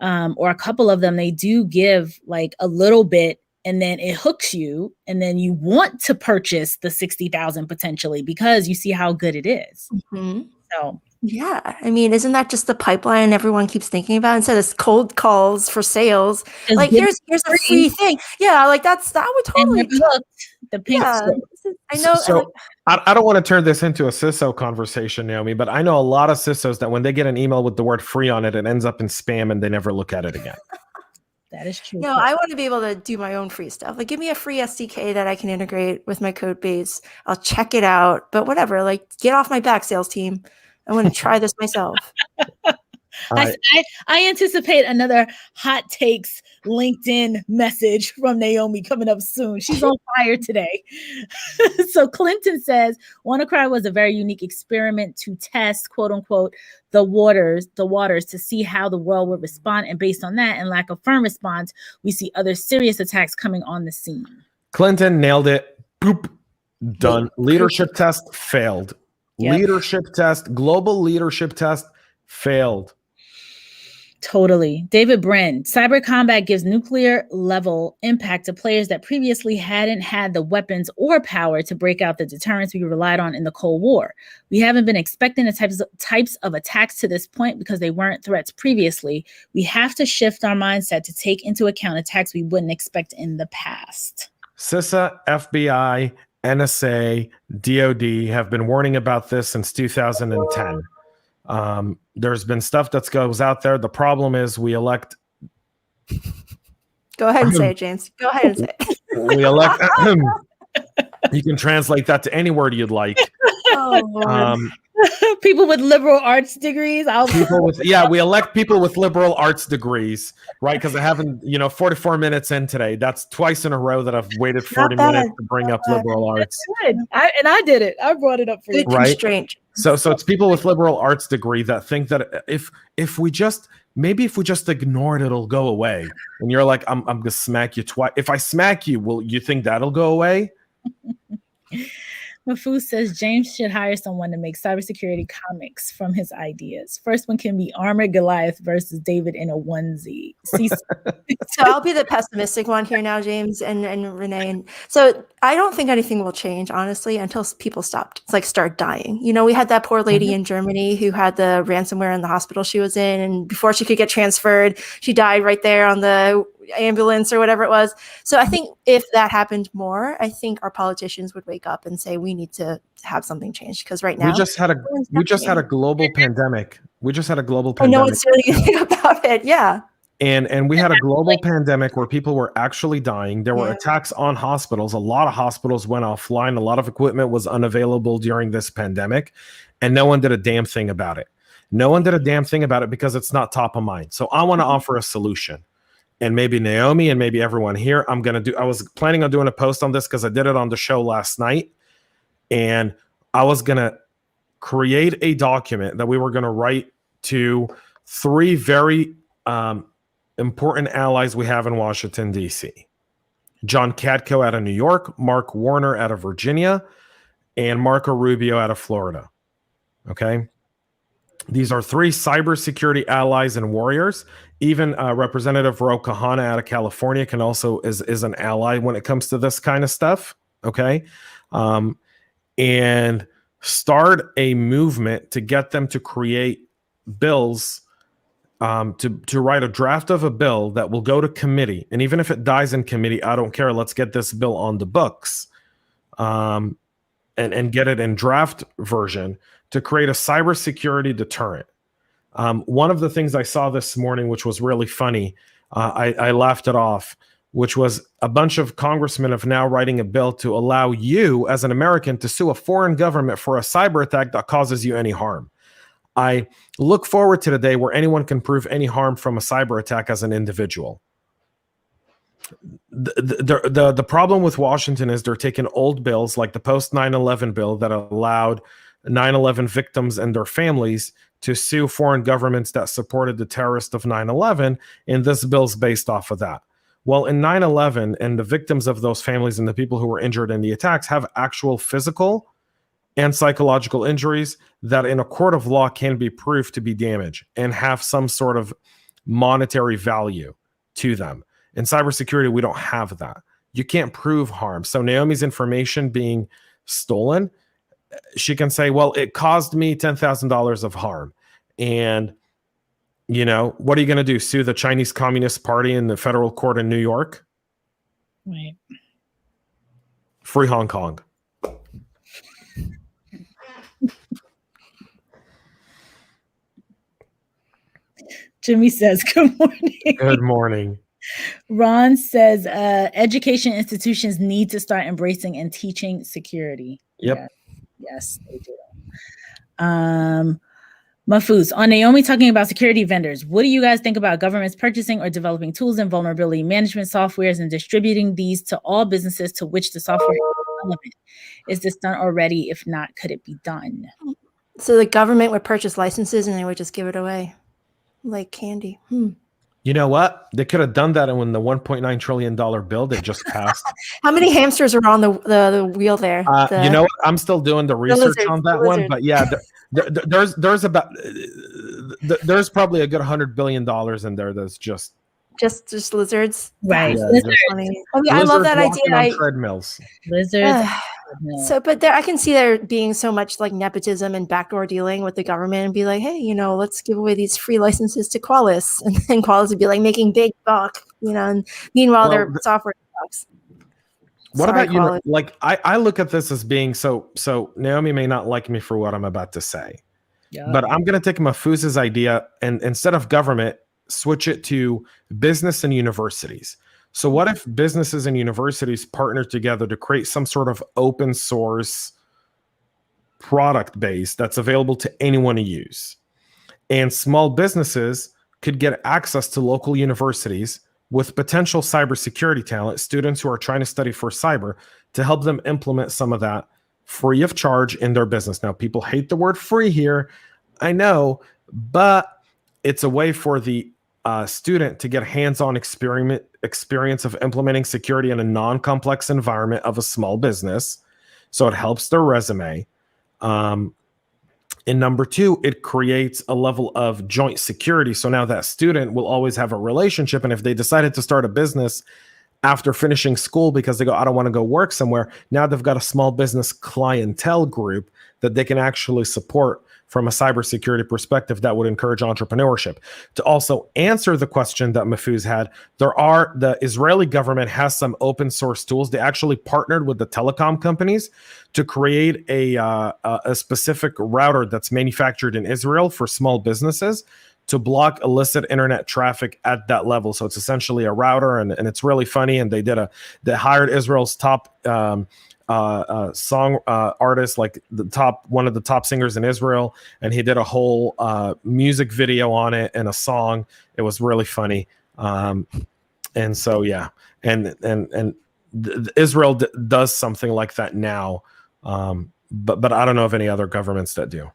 or a couple of them, they do give like a little bit, and then it hooks you, and then you want to purchase the 60,000 potentially because you see how good it is. Mm-hmm. So yeah, I mean, isn't that just the pipeline everyone keeps thinking about instead of cold calls for sales? Just like here's a free thing. Yeah, like that would totally the pink. Yeah, I know. So I don't want to turn this into a CISO conversation, Naomi, but I know a lot of CISOs that when they get an email with the word free on it, it ends up in spam and they never look at it again. That is true. No, I want to be able to do my own free stuff. Like, give me a free SDK that I can integrate with my code base. I'll check it out. But whatever, like, get off my back, sales team. I want to try this myself. I anticipate another hot takes LinkedIn message from Naomi coming up soon. She's on fire today. So Clinton says, WannaCry was a very unique experiment to test, quote unquote, the waters to see how the world would respond. And based on that and lack of firm response, we see other serious attacks coming on the scene. Clinton nailed it. Boop. Done. Leadership test failed. Yep. Leadership test, global leadership test failed. Totally. David Brin, cyber combat gives nuclear level impact to players that previously hadn't had the weapons or power to break out the deterrence we relied on in the Cold War. We haven't been expecting the types of attacks to this point because they weren't threats previously. We have to shift our mindset to take into account attacks we wouldn't expect in the past. CISA, FBI, NSA, DOD have been warning about this since 2010. There's been stuff that goes out there. The problem is we elect. Go ahead and say it, James. Go ahead and say it. We elect. You can translate that to any word you'd like. Oh, Lord. People with liberal arts degrees. We elect people with liberal arts degrees, right? Because I haven't, 44 minutes in today. That's twice in a row that I've waited 40 minutes to bring up liberal arts. I did it. I brought it up for you. Right? Constraint. So it's people with liberal arts degree that think that if we just ignore it, it'll go away. And you're like, I'm gonna smack you twice. If I smack you, will you think that'll go away? Mafu says James should hire someone to make cybersecurity comics from his ideas. First one can be Armored Goliath versus David in a onesie. So I'll be the pessimistic one here now, James and Renee. And so I don't think anything will change, honestly, until people start dying. You know, we had that poor lady in Germany who had the ransomware in the hospital she was in, and before she could get transferred, she died right there on the ambulance or whatever it was. So I think if that happened more, I think our politicians would wake up and say we need to have something changed, because right now we just had a global pandemic. And no one's doing anything about it. Yeah. And we had a global pandemic where people were actually dying. There were attacks on hospitals. A lot of hospitals went offline. A lot of equipment was unavailable during this pandemic, and no one did a damn thing about it. No one did a damn thing about it because it's not top of mind. So I want to offer a solution. And maybe Naomi and maybe everyone here, I was planning on doing a post on this because I did it on the show last night. And I was going to create a document that we were going to write to 3 very important allies we have in Washington, D.C. John Katko out of New York, Mark Warner out of Virginia, and Marco Rubio out of Florida. Okay? These are 3 cybersecurity allies and warriors. Even Representative Ro Kahana out of California is an ally when it comes to this kind of stuff. Okay? And start a movement to get them to create bills, to write a draft of a bill that will go to committee. And even if it dies in committee, I don't care. Let's get this bill on the books, and get it in draft version to create a cybersecurity deterrent. One of the things I saw this morning, which was really funny, I laughed it off, which was a bunch of congressmen are now writing a bill to allow you as an American to sue a foreign government for a cyber attack that causes you any harm. I look forward to the day where anyone can prove any harm from a cyber attack as an individual. The problem with Washington is they're taking old bills like the post 9/11 bill that allowed 9/11 victims and their families to sue foreign governments that supported the terrorists of 9/11, and this bill's based off of that. Well, in 9/11, and the victims of those families and the people who were injured in the attacks have actual physical and psychological injuries that in a court of law can be proved to be damage and have some sort of monetary value to them. In cybersecurity, we don't have that. You can't prove harm. So Naomi's information being stolen, she can say, well, it caused me $10,000 of harm. And, you know, what are you going to do? Sue the Chinese Communist Party in the federal court in New York? Right. Free Hong Kong. Jimmy says, good morning. Good morning. Ron says, education institutions need to start embracing and teaching security. Yep. Yes, they do. Mahfouz, on Naomi talking about security vendors, what do you guys think about governments purchasing or developing tools and vulnerability management softwares and distributing these to all businesses to which the software is relevant? Is this done already? If not, could it be done? So the government would purchase licenses and they would just give it away like candy. You know what? They could have done that when the $1.9 trillion bill that just passed. How many hamsters are on the wheel there? You know what? I'm still doing the research on that one, but yeah, there's probably a good $100 billion in there that's just lizards. Right. Yeah, Lizards. I love that idea. On treadmills. Lizards. So, but there, I can see there being so much like nepotism and backdoor dealing with the government and be like, hey, you know, let's give away these free licenses to Qualys. And then Qualys would be like making big buck, you know, and meanwhile, their software sucks. What about you? Like, I look at this as being so Naomi may not like me for what I'm about to say, but I'm going to take Mahfouz's idea and instead of government, switch it to business and universities. So what if businesses and universities partner together to create some sort of open source product base that's available to anyone to use? And small businesses could get access to local universities with potential cybersecurity talent, students who are trying to study for cyber, to help them implement some of that free of charge in their business. Now, people hate the word free here, I know, but it's a way for the student to get hands-on experience of implementing security in a non-complex environment of a small business. So it helps their resume. And number two, it creates a level of joint security. So now that student will always have a relationship. And if they decided to start a business after finishing school because they go, I don't want to go work somewhere, now they've got a small business clientele group that they can actually support from a cybersecurity perspective that would encourage entrepreneurship. To also answer the question that Mahfouz had, the Israeli government has some open source tools. They actually partnered with the telecom companies to create a specific router that's manufactured in Israel for small businesses to block illicit internet traffic at that level. So it's essentially a router, and it's really funny. And they hired Israel's top song artist, like one of the top singers in Israel, and he did a whole music video on it and a song. It was really funny. And so and Israel does something like that now, but I don't know of any other governments that do.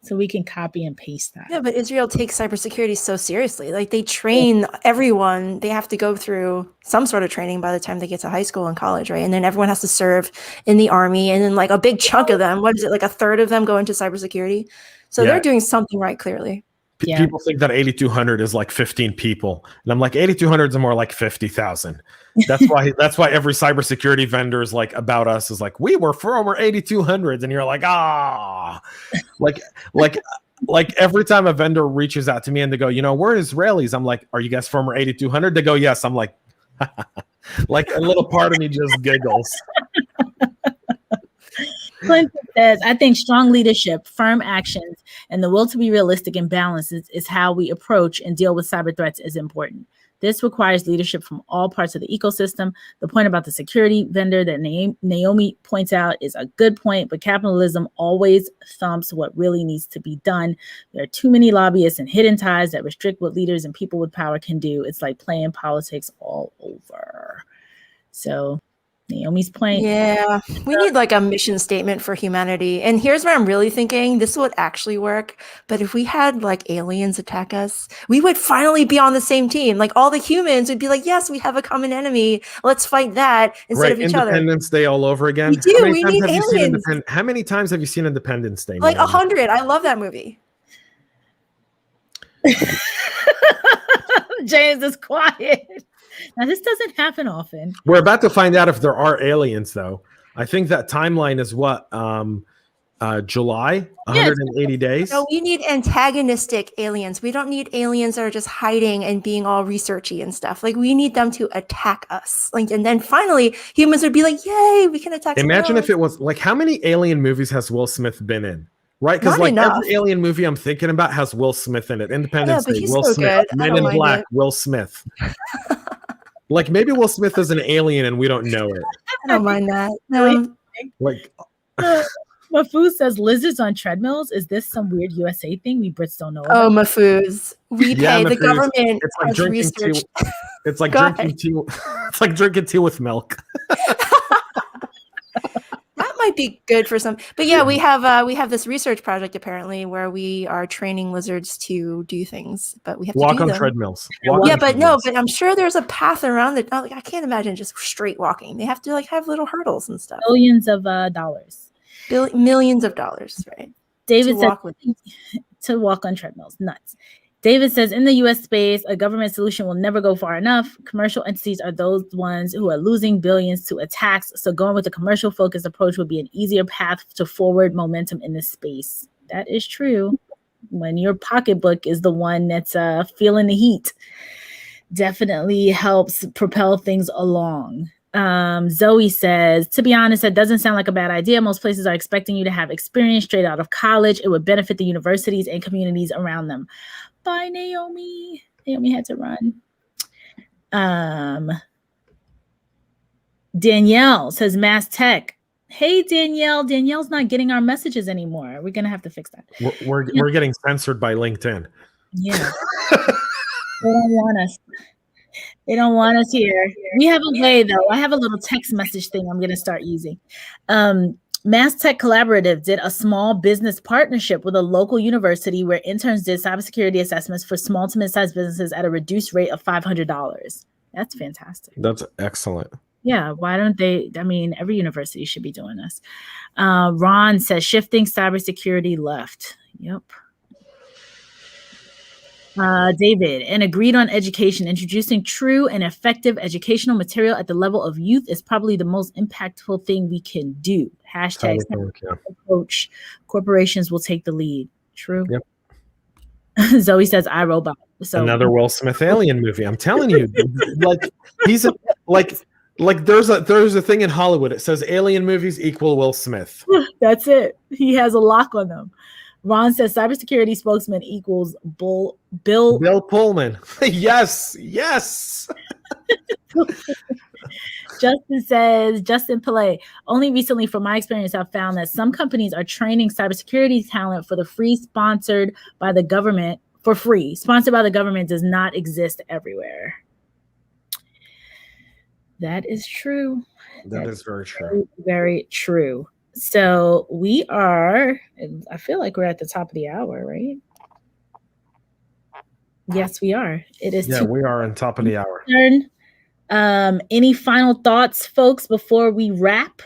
So we can copy and paste that. Yeah, but Israel takes cybersecurity so seriously. Like, they train everyone. They have to go through some sort of training by the time they get to high school and college, right? And then everyone has to serve in the army. And then like a big chunk of them, what is it, like a third of them go into cybersecurity? So they're doing something right, clearly. People think that 8,200 is like 15 people. And I'm like, 8,200 is more like 50,000. That's why every cybersecurity vendor is like, about us is like, we were former 8,200s. And you're like, like every time a vendor reaches out to me and they go, we're Israelis. I'm like, are you guys former 8,200? They go, yes. I'm like, like a little part of me just giggles. Clinton says, I think strong leadership, firm actions, and the will to be realistic and balanced is how we approach and deal with cyber threats is important. This requires leadership from all parts of the ecosystem. The point about the security vendor that Naomi points out is a good point, but capitalism always thumps what really needs to be done. There are too many lobbyists and hidden ties that restrict what leaders and people with power can do. It's like playing politics all over. So Naomi's point. Yeah, we need like a mission statement for humanity. And here's where I'm really thinking this would actually work. But if we had like aliens attack us, we would finally be on the same team. Like all the humans would be like, yes, we have a common enemy. Let's fight that instead of each other. Independence Day all over again. We do. We need aliens. How many times have you seen Independence Day? Like 100. I love that movie. James is quiet. Now, this doesn't happen often. We're about to find out if there are aliens, though. I think that timeline is what? July? 180 days? No, we need antagonistic aliens. We don't need aliens that are just hiding and being all researchy and stuff. Like, we need them to attack us. Like, and then finally, humans would be like, yay, we can attack. Imagine if it was, like, how many alien movies has Will Smith been in? Right? Because like every alien movie I'm thinking about has Will Smith in it. Independence Day, Will Smith. Men in Black, Will Smith. Like maybe Will Smith is an alien and we don't know it. I don't mind that. No. Like Mahfouz says lizards on treadmills. Is this some weird USA thing we Brits don't know about? Oh, Mahfouz. We pay the government. It's like drinking tea. It's like drinking tea. It's like drinking tea with milk. That might be good for some. But yeah, we have this research project apparently where we are training lizards to do things, but we have to walk do on them. treadmills. But I'm sure there's a path around it. I can't imagine just straight walking. They have to like have little hurdles and stuff. Billions of dollars. Millions of dollars, right? David said to walk on treadmills. Nuts. David says, in the U.S. space, a government solution will never go far enough. Commercial entities are those ones who are losing billions to attacks. So going with a commercial focused approach would be an easier path to forward momentum in this space. That is true. When your pocketbook is the one that's feeling the heat, definitely helps propel things along. Zoe says, to be honest, that doesn't sound like a bad idea. Most places are expecting you to have experience straight out of college. It would benefit the universities and communities around them. Bye, Naomi. Naomi had to run. Danielle says Mass Tech. Hey, Danielle. Danielle's not getting our messages anymore. We're going to have to fix that. We're getting censored by LinkedIn. Yeah. They don't want us. They don't want us here. We have a way, though. I have a little text message thing I'm going to start using. Mass Tech Collaborative did a small business partnership with a local university where interns did cybersecurity assessments for small to mid-sized businesses at a reduced rate of $500. That's fantastic. That's excellent. Yeah, why don't they? I mean, every university should be doing this. Ron says shifting cybersecurity left. Yep. David, and agreed on education. Introducing true and effective educational material at the level of youth is probably the most impactful thing we can do. Hashtag coach. Corporations will take the lead. True. Yep. Zoe says iRobot. So another Will Smith alien movie. I'm telling you, like he's a, like there's a thing in Hollywood. It says alien movies equal Will Smith. That's it. He has a lock on them. Ron says cybersecurity spokesman equals Bill Pullman. Yes. Justin Pillay, only recently from my experience, I've found that some companies are training cybersecurity talent for free, sponsored by the government does not exist everywhere. That is true. That is very true. Very true. So we are, I feel like we're at the top of the hour, right? Yes, we are. It is. Yeah, we are on top of the hour. Any final thoughts, folks, before we wrap?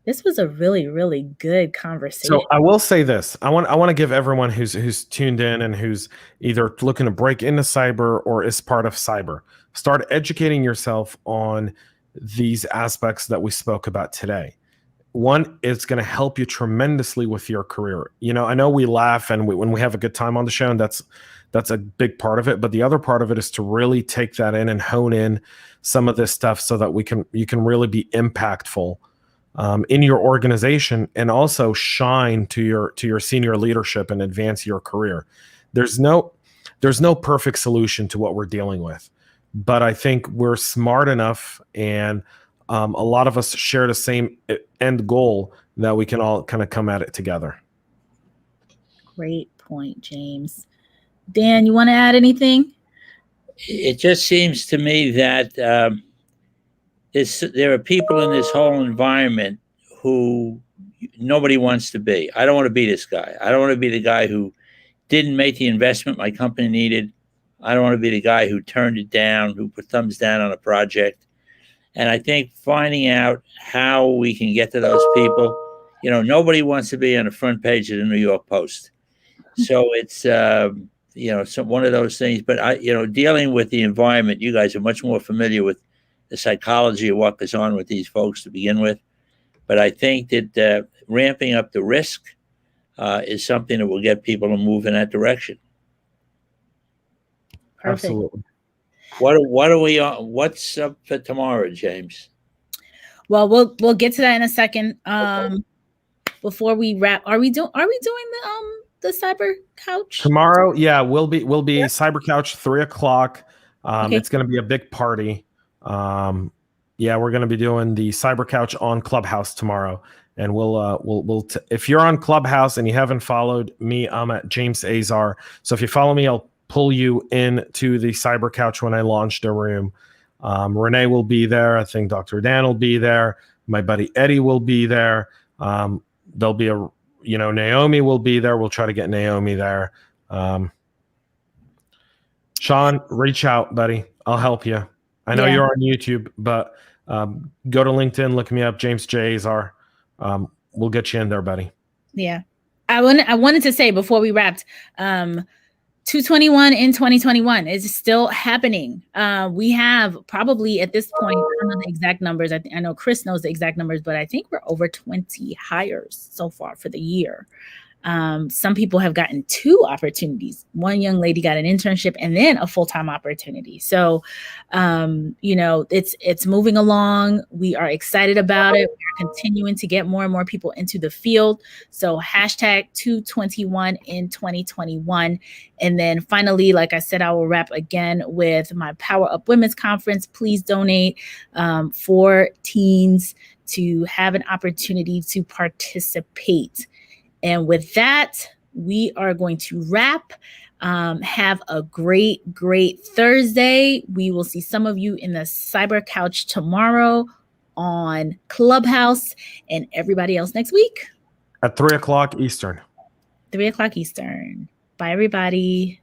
This was a really, really good conversation. So I will say this. I want to give everyone who's tuned in and who's either looking to break into cyber or is part of cyber, start educating yourself on these aspects that we spoke about today. One, it's going to help you tremendously with your career. You know, I know we laugh and when we have a good time on the show, and that's a big part of it. But the other part of it is to really take that in and hone in some of this stuff so that you can really be impactful in your organization and also shine to your senior leadership and advance your career. There's no perfect solution to what we're dealing with, but I think we're smart enough and a lot of us share the same end goal that we can all kind of come at it together. Great point, James. Dan, you want to add anything? It just seems to me that there are people in this whole environment who nobody wants to be. I don't want to be this guy. I don't want to be the guy who didn't make the investment my company needed. I don't want to be the guy who turned it down, who put thumbs down on a project. And I think finding out how we can get to those people, nobody wants to be on the front page of the New York Post. So it's, one of those things. But, dealing with the environment, you guys are much more familiar with the psychology of what goes on with these folks to begin with. But I think that ramping up the risk is something that will get people to move in that direction. Perfect. Absolutely. What are we on? What's up for tomorrow, James? Well, we'll get to that in a second. Before we wrap, are we doing the cyber couch tomorrow? Yeah, we'll be cyber couch 3:00. Okay. It's going to be a big party. Yeah, we're going to be doing the cyber couch on Clubhouse tomorrow, and we'll if you're on Clubhouse and you haven't followed me, I'm at James Azar. So if you follow me, I'll pull you into the cyber couch when I launch the room. Renee will be there. I think Dr. Dan will be there. My buddy Eddie will be there. There'll be Naomi will be there. We'll try to get Naomi there. Sean, reach out, buddy. I'll help you. I know you're on YouTube, but go to LinkedIn, look me up, James J. Azar. We'll get you in there, buddy. Yeah. I wanted to say before we wrapped, 221 in 2021 is still happening. We have probably at this point, I don't know the exact numbers. I know Chris knows the exact numbers, but I think we're over 20 hires so far for the year. Some people have gotten 2 opportunities. One young lady got an internship and then a full-time opportunity. So, it's moving along. We are excited about it. We're continuing to get more and more people into the field. So hashtag 221 in 2021. And then finally, like I said, I will wrap again with my Power Up Women's Conference. Please donate for teens to have an opportunity to participate. And with that, we are going to wrap. Have a great, great Thursday. We will see some of you in the Cyber Couch tomorrow on Clubhouse and everybody else next week. At 3:00 Eastern. 3:00 Eastern. Bye, everybody.